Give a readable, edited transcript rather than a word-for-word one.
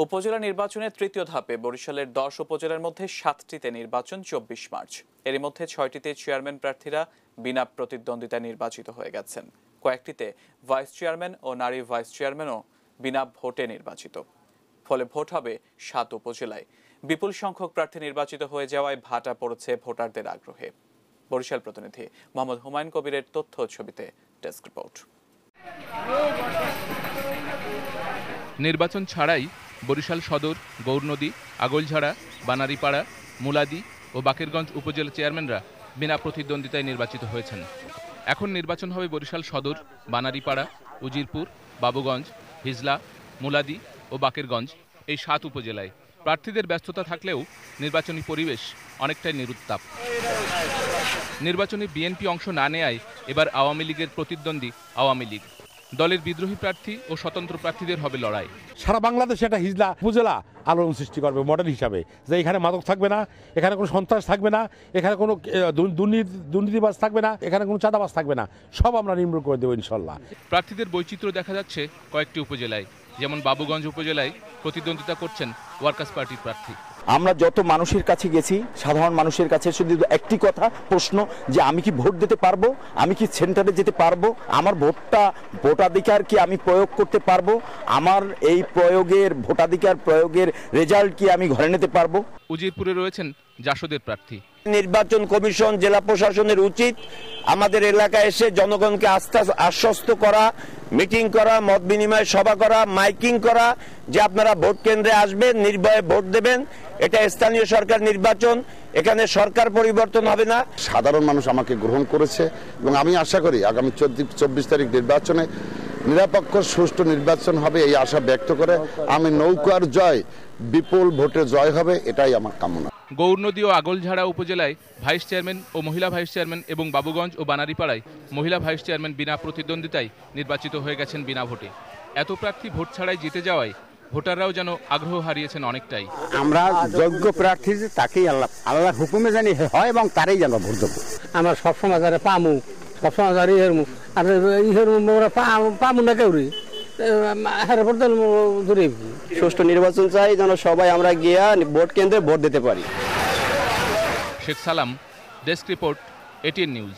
উপজেলা নির্বাচনের তৃতীয় ধাপে বরিশালের 10 উপজেলার মধ্যে 7টিতে নির্বাচন 24 মার্চ। এর মধ্যে 6টিতে চেয়ারম্যান প্রার্থীরা বিনা প্রতিদ্বন্দ্বিতায় নির্বাচিত হয়ে গেছেন। কয়েকটিতে ভাইস চেয়ারম্যান ও নারী ভাইস চেয়ারম্যানও বিনা ভোটে নির্বাচিত। ফলে ভোট হবে 7 উপজেলায়। বিপুল সংখ্যক প্রার্থী নির্বাচিত হয়ে যাওয়ায় ভাটা পড়েছে ভোটারদের আগ্রহে। বরিশাল প্রতিনিধি মোহাম্মদ হুমায়ুন কবিরের তথ্য ছবিতে ডেস্ক রিপোর্ট। নির্বাচন ছাড়াই বরিশাল সদর, গৌরনদী, আগৈলঝাড়া, বানারীপাড়া, মুলাদি ও বাকেরগঞ্জ উপজেলা চেয়ারম্যানরা বিনা প্রতিদ্বন্দ্বিতায় নির্বাচিত হয়েছেন। এখন নির্বাচন হবে বরিশাল সদর, বানারীপাড়া, উজিরপুর, বাবুগঞ্জ, হিজলা, মুলাদি ও বাকেরগঞ্জ এই 7 উপজেলায়। প্রার্থীদের ব্যস্ততা থাকলেও নির্বাচনী পরিবেশ অনেকটাই নিরুত্তাপ। নির্বাচনে বিএনপি অংশ না নেয়ায় এবার আওয়ামী লীগের প্রতিদ্বন্দ্বী আওয়ামী লীগ। দলের বিদ্রোহী প্রার্থী ও স্বতন্ত্র প্রার্থীদের হবে লড়াই। সারা বাংলাদেশে একটা হিজলা উপজেলা আলোড়ন সৃষ্টি করবে মডেল হিসাবে, যে এখানে মাদক থাকবে না, এখানে কোনো সন্ত্রাস থাকবে না, এখানে কোনো দুর্নীতিবাজ থাকবে না, এখানে কোনো চাঁদাবাজ থাকবে না, সব আমরা নির্মূল করে দেবো ইনশাল্লাহ। প্রার্থীদের বৈচিত্র্য দেখা যাচ্ছে কয়েকটি উপজেলায়, যেমন বাবুগঞ্জ উপজেলায় প্রতিদ্বন্দ্বিতা করছেন ওয়ার্কার্স পার্টির প্রার্থী। আমরা যত মানুষের কাছে গেছি, সাধারণ মানুষের কাছে শুধু একটি কথা প্রশ্ন, যে আমি কি ভোট দিতে পারবো, আমি কি সেন্টারে যেতে পারবো, আমার ভোটাধিকার কি আমি প্রয়োগ করতে পারবো, আমার এই ভোটাধিকার প্রয়োগের রেজাল্ট কি আমি ঘরে নিতে পারবো। উজিরপুরে রয়েছেন জাসদের প্রার্থী। নির্বাচন কমিশন, জেলা প্রশাসনের উচিত আমাদের এলাকায় এসে জনগণকে আশ্বস্ত করা, মিটিং করা, মত বিনিময় সভা করা, মাইকিং করা, যে আপনারা ভোট কেন্দ্রে আসবেন, নির্ভয়ে ভোট দেবেন। এটা স্থানীয় সরকার নির্বাচন, এখানে সরকার পরিবর্তন হবে না। সাধারণ মানুষ আমাকে গ্রহণ করেছে এবং আমি আশা করি আগামী 24 তারিখ নির্বাচনে নিরপেক্ষ সুষ্ঠু নির্বাচন হবে, এই আশা ব্যক্ত করে আমি নৌকার জয়, বিপুল ভোটে জয় হবে, এটাই আমার কামনা। গৌরনদী ও আগৈলঝাড়া উপজেলায় ভাইস চেয়ারম্যান ও মহিলা ভাইস চেয়ারম্যান এবং বাবুগঞ্জ ও বানারীপাড়ায় মহিলা ভাইস চেয়ারম্যান বিনা প্রতিদ্বন্দ্বিতায় নির্বাচিত হয়ে গেছেন বিনা ভোটে। এত প্রার্থী ভোট ছাড়াই জিতে যাওয়ায় ভোটাররাও যেন আগ্রহ হারিয়েছেন অনেকটাই। আমরা যোগ্য প্রার্থী তাকেই আল্লাহ হুকুমে জানি হয় এবং তারই যেন ভোট দেবো। আমরা সবসময় যারা পামু, সবসময় যারা পামু না কেউ সুষ্ঠু নির্বাচন চাই, যেন সবাই আমরা গিয়া ভোট কেন্দ্রে ভোট দিতে পারি। শেখ সালাম, ডেস্ক রিপোর্ট, ATN নিউজ।